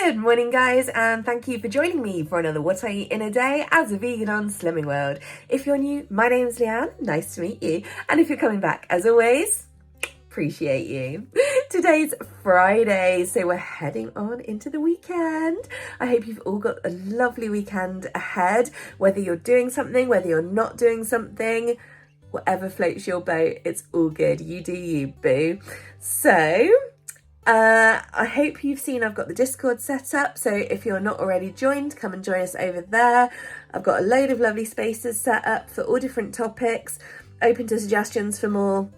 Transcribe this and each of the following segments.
Good morning, guys, and thank you for joining me for another What I Eat in a Day as a vegan on Slimming World. If you're new, my name's Leanne, nice to meet you, and if you're coming back, as always, appreciate you. Today's Friday, so we're heading on into the weekend. I hope you've all got a lovely weekend ahead, whether you're doing something, whether you're not doing something, whatever floats your boat, it's all good. You do you, boo. So, I hope you've seen I've got the Discord set up, so if you're not already joined, come and join us over there. I've got a load of lovely spaces set up for all different topics, open to suggestions for more.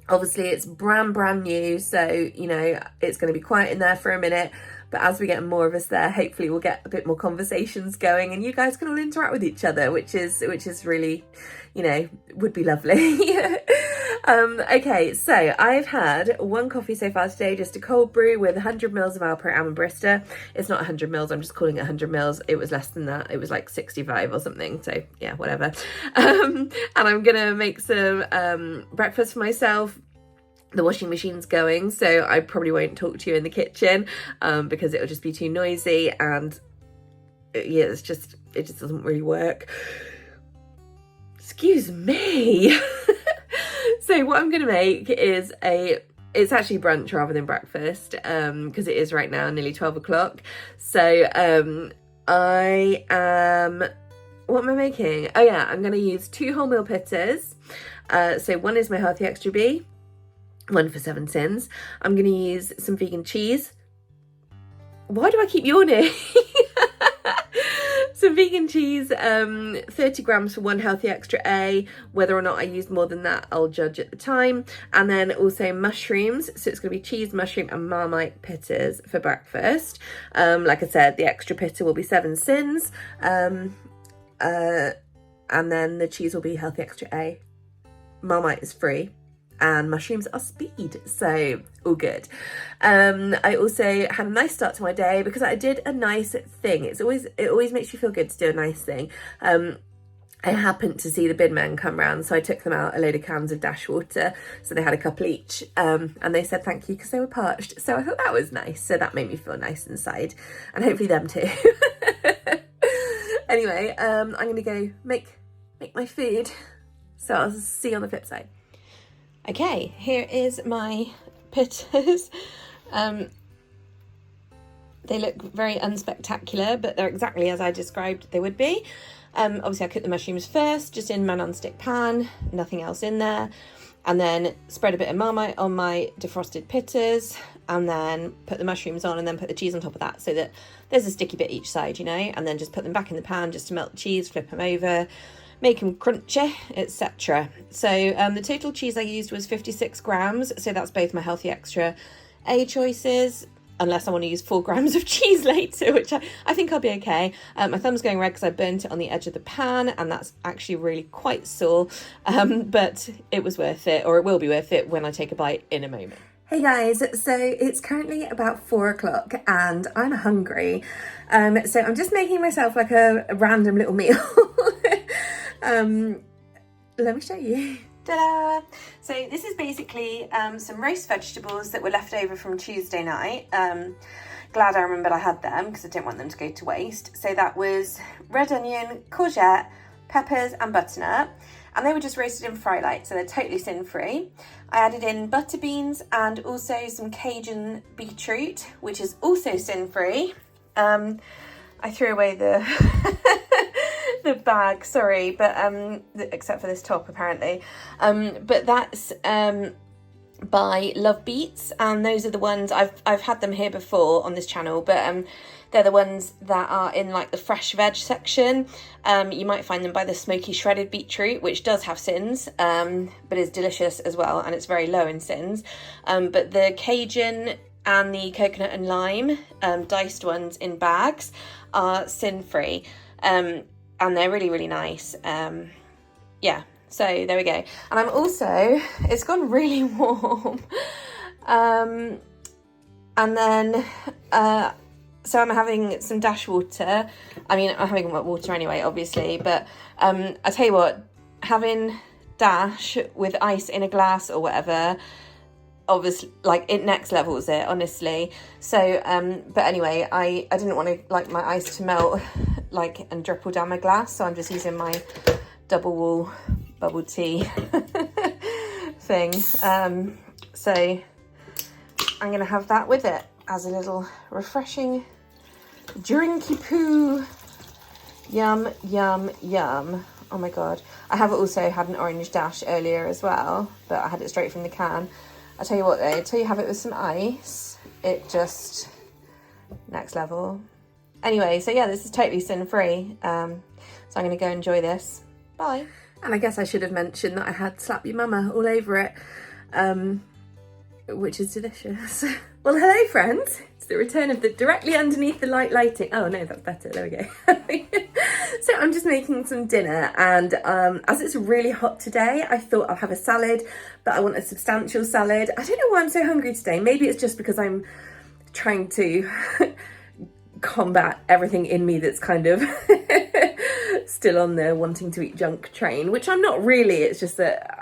Obviously it's brand new, so you know it's going to be quiet in there for a minute, but as we get more of us there, hopefully we'll get a bit more conversations going and you guys can all interact with each other, which is really, you know, would be lovely. Okay, so I've had one coffee so far today, just a cold brew with 100 mils of Alpro Almond Barista. It's not 100 mils, I'm just calling it 100 mils. It was less than that, it was like 65 or something, so yeah, whatever. And I'm gonna make some breakfast for myself. The washing machine's going, so I probably won't talk to you in the kitchen because it'll just be too noisy, and yeah, it just doesn't really work. Excuse me. So what I'm going to make is it's actually brunch rather than breakfast, because it is right now nearly 12 o'clock. So what am I making? Oh yeah, I'm going to use 2 wholemeal pitters. So one is my Healthy Extra B, one for 7 syns. I'm going to use some vegan cheese. Why do I keep yawning? Some vegan cheese, 30 grams for 1 Healthy Extra A. Whether or not I use more than that, I'll judge at the time. And then also mushrooms. So it's going to be cheese, mushroom and Marmite pitters for breakfast. Like I said, the extra pitter will be 7 syns. And then the cheese will be Healthy Extra A. Marmite is free. And mushrooms are speed, so all good. I also had a nice start to my day because I did a nice thing. It always makes you feel good to do a nice thing. I happened to see the bin men come round, so I took them out a load of cans of dash water, so they had a couple each, and they said thank you because they were parched, so I thought that was nice, so that made me feel nice inside, and hopefully them too. Anyway, I'm gonna go make my food, so I'll see you on the flip side. Okay, here is my pitters. They look very unspectacular, but they're exactly as I described they would be. Obviously I cooked the mushrooms first, just in my non-stick pan, nothing else in there. And then spread a bit of Marmite on my defrosted pitters, and then put the mushrooms on, and then put the cheese on top of that so that there's a sticky bit each side, you know, and then just put them back in the pan just to melt the cheese, flip them over, make them crunchy, etc. So the total cheese I used was 56 grams. So that's both my Healthy Extra A choices, unless I want to use 4 grams of cheese later, which I think I'll be okay. My thumb's going red because I burnt it on the edge of the pan, and that's actually really quite sore. But it was worth it, or it will be worth it when I take a bite in a moment. Hey guys, so it's currently about 4 o'clock and I'm hungry. So I'm just making myself like a random little meal. Let me show you. Ta-da! So this is basically some roast vegetables that were left over from Tuesday night. Glad I remembered I had them because I didn't want them to go to waste. So that was red onion, courgette, peppers and butternut. And they were just roasted in fry light, so they're totally sin-free. I added in butter beans and also some Cajun beetroot, which is also sin-free. I threw away the the bag, sorry, but except for this top apparently. But that's by Love Beets, and those are the ones I've had them here before on this channel, but they're the ones that are in like the fresh veg section. You might find them by the smoky shredded beetroot, which does have syns, but is delicious as well, and it's very low in syns. But the Cajun and the coconut and lime diced ones in bags are sin-free, and they're really nice. Yeah, so there we go. And I'm also, it's gone really warm, and then so I'm having some dash water. I mean, I'm having water anyway, obviously, but I tell you what, having dash with ice in a glass or whatever obviously, like, it next levels it, honestly. So but anyway, I didn't want to like my ice to melt like and drip all down my glass, so I'm just using my double wall bubble tea thing. So I'm gonna have that with it as a little refreshing drinky poo. Yum, yum, yum. Oh my god. I have also had an orange dash earlier as well, but I had it straight from the can. I'll tell you what though, until you have it with some ice, it just next level. Anyway, so yeah, this is totally sin-free. So I'm gonna go enjoy this. Bye. And I guess I should have mentioned that I had Slap Your Mama all over it, which is delicious. Well, hello friends. It's the return of the directly underneath the lighting. Oh no, that's better, there we go. So I'm just making some dinner, and as it's really hot today, I thought I'll have a salad, but I want a substantial salad. I don't know why I'm so hungry today. Maybe it's just because I'm trying to combat everything in me that's kind of still on the wanting to eat junk train, which I'm not really. It's just that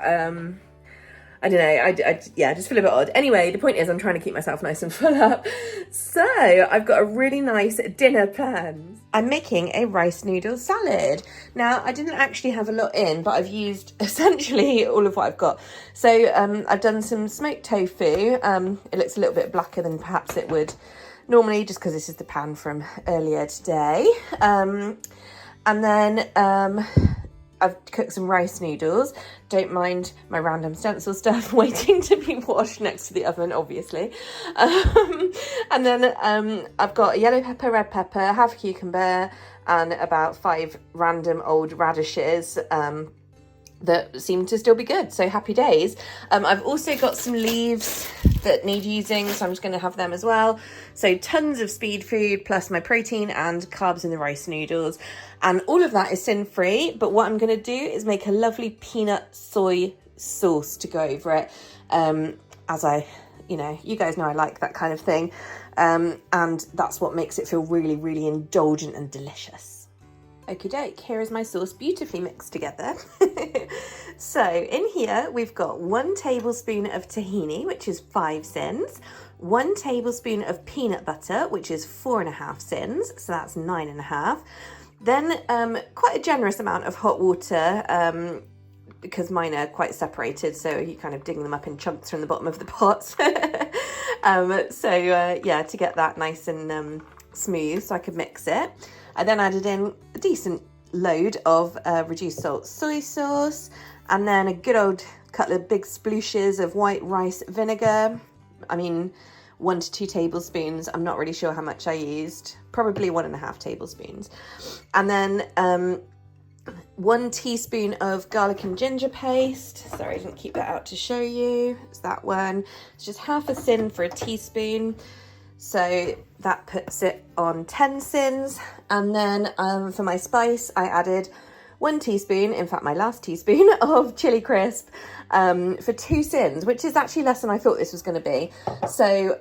I don't know, yeah, I just feel a bit odd. Anyway, the point is I'm trying to keep myself nice and full up. So I've got a really nice dinner planned. I'm making a rice noodle salad. Now, I didn't actually have a lot in, but I've used essentially all of what I've got. So I've done some smoked tofu. It looks a little bit blacker than perhaps it would normally, just because this is the pan from earlier today. And then I've cooked some rice noodles. Don't mind my random stencil stuff waiting to be washed next to the oven, obviously. And then I've got a yellow pepper, red pepper, half a cucumber, and about 5 random old radishes that seem to still be good. So happy days. I've also got some leaves that need using, so I'm just going to have them as well. So tons of speed food plus my protein and carbs in the rice noodles, and all of that is sin-free. But what I'm going to do is make a lovely peanut soy sauce to go over it, as you guys know I like that kind of thing, and that's what makes it feel really, really indulgent and delicious. Okie doke, here is my sauce beautifully mixed together. So in here we've got 1 tablespoon of tahini, which is 5 syns, 1 tablespoon of peanut butter, which is 4.5 syns, so that's 9.5. Then quite a generous amount of hot water, because mine are quite separated, so you're kind of digging them up in chunks from the bottom of the pot. Yeah, to get that nice and smooth so I could mix it. I then added in a decent load of reduced salt soy sauce, and then a good old couple of big splooshes of white rice vinegar. I mean, 1 to 2 tablespoons. I'm not really sure how much I used. Probably 1.5 tablespoons. And then 1 teaspoon of garlic and ginger paste. Sorry, I didn't keep that out to show you. It's that one. It's just half a syn for a teaspoon. So that puts it on 10 syns. And then for my spice, I added 1 teaspoon, in fact my last teaspoon, of chili crisp for 2 syns, which is actually less than I thought this was going to be. So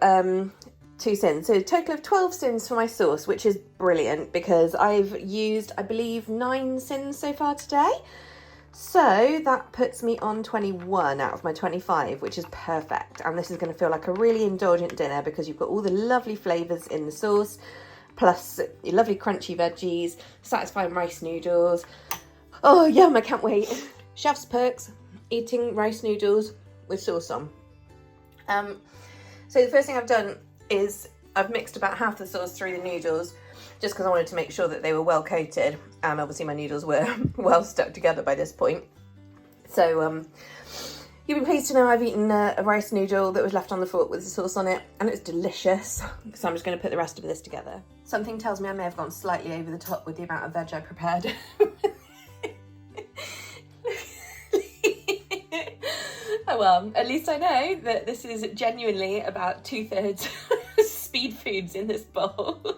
2 syns, so a total of 12 syns for my sauce, which is brilliant because I've used, I believe, 9 syns so far today. So that puts me on 21 out of my 25, which is perfect. And this is going to feel like a really indulgent dinner because you've got all the lovely flavours in the sauce, plus your lovely crunchy veggies, satisfying rice noodles. Oh, yum, I can't wait. Chef's perks, eating rice noodles with sauce on. So the first thing I've done is I've mixed about half the sauce through the noodles, just because I wanted to make sure that they were well coated, and obviously my noodles were well stuck together by this point. So you'll be pleased to know I've eaten a rice noodle that was left on the fork with the sauce on it, and it's delicious. So I'm just going to put the rest of this together. Something tells me I may have gone slightly over the top with the amount of veg I prepared. Oh well, at least I know that this is genuinely about 2/3 speed foods in this bowl.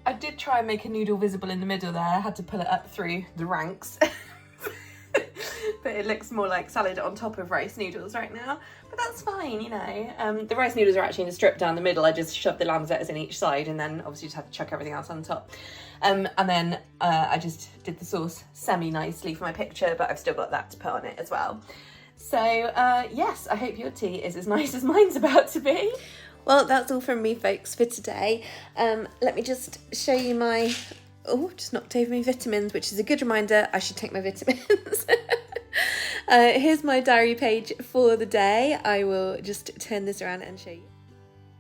I did try and make a noodle visible in the middle there. I had to pull it up through the ranks. But it looks more like salad on top of rice noodles right now. But that's fine, you know. The rice noodles are actually in a strip down the middle. I just shoved the lanzettes in each side and then obviously just had to chuck everything else on top. And then I just did the sauce semi-nicely for my picture, but I've still got that to put on it as well. So yes, I hope your tea is as nice as mine's about to be. Well, that's all from me, folks, for today. Let me just show you my... Oh, just knocked over my vitamins, which is a good reminder I should take my vitamins. Here's my diary page for the day. I will just turn this around and show you.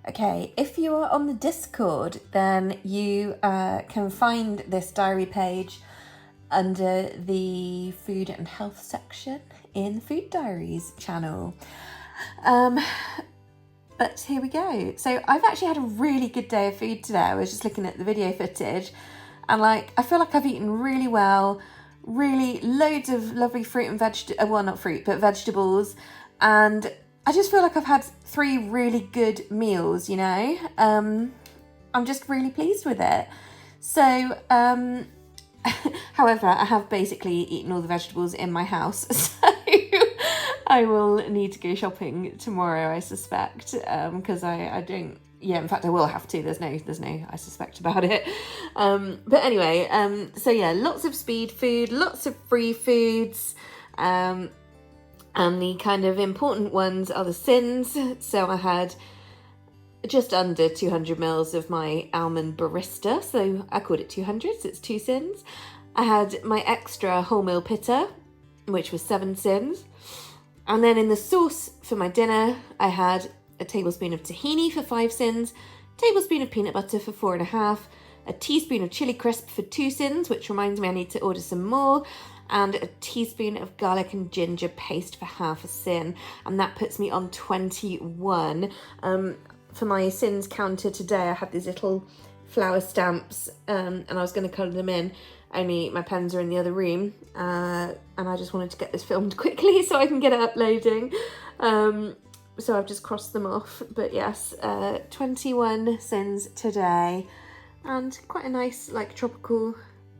Okay, if you are on the Discord, then you can find this diary page under the food and health section in the Food Diaries channel. But here we go. So I've actually had a really good day of food today. I was just looking at the video footage and I feel like I've eaten really well, really loads of lovely fruit and well, not fruit, but vegetables. And I just feel like I've had 3 really good meals, you know? I'm just really pleased with it. So, however, I have basically eaten all the vegetables in my house. So I will need to go shopping tomorrow, I suspect, because I don't... Yeah, in fact, I will have to. There's no I suspect about it. But anyway, so yeah, lots of speed food, lots of free foods, and the kind of important ones are the syns. So I had just under 200 mils of my almond barista, so I called it 200, so it's 2 syns. I had my extra wholemeal pitta, which was 7 syns. And then in the sauce for my dinner, I had a tablespoon of tahini for 5 syns, a tablespoon of peanut butter for 4.5, a teaspoon of chili crisp for 2 syns, which reminds me I need to order some more, and a teaspoon of garlic and ginger paste for half a syn. And that puts me on 21. For my syns counter today, I had these little flower stamps, and I was going to colour them in, only my pens are in the other room, and I just wanted to get this filmed quickly so I can get it uploading. So I've just crossed them off, but yes, 21 syns today, and quite a nice, like, tropical,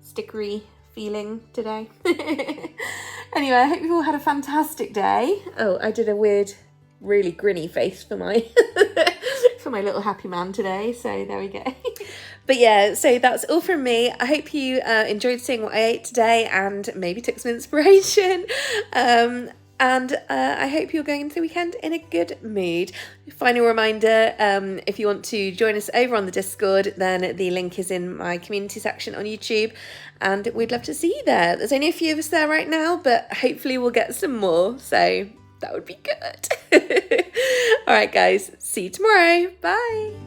stickery feeling today. Anyway, I hope you all had a fantastic day. Oh, I did a weird, really grinny face for my for my little happy man today, so there we go. But yeah, so that's all from me. I hope you enjoyed seeing what I ate today and maybe took some inspiration. And I hope you're going into the weekend in a good mood. Final reminder, if you want to join us over on the Discord, then the link is in my community section on YouTube, and we'd love to see you there. There's only a few of us there right now, but hopefully we'll get some more, so that would be good. All right, guys, see you tomorrow. Bye.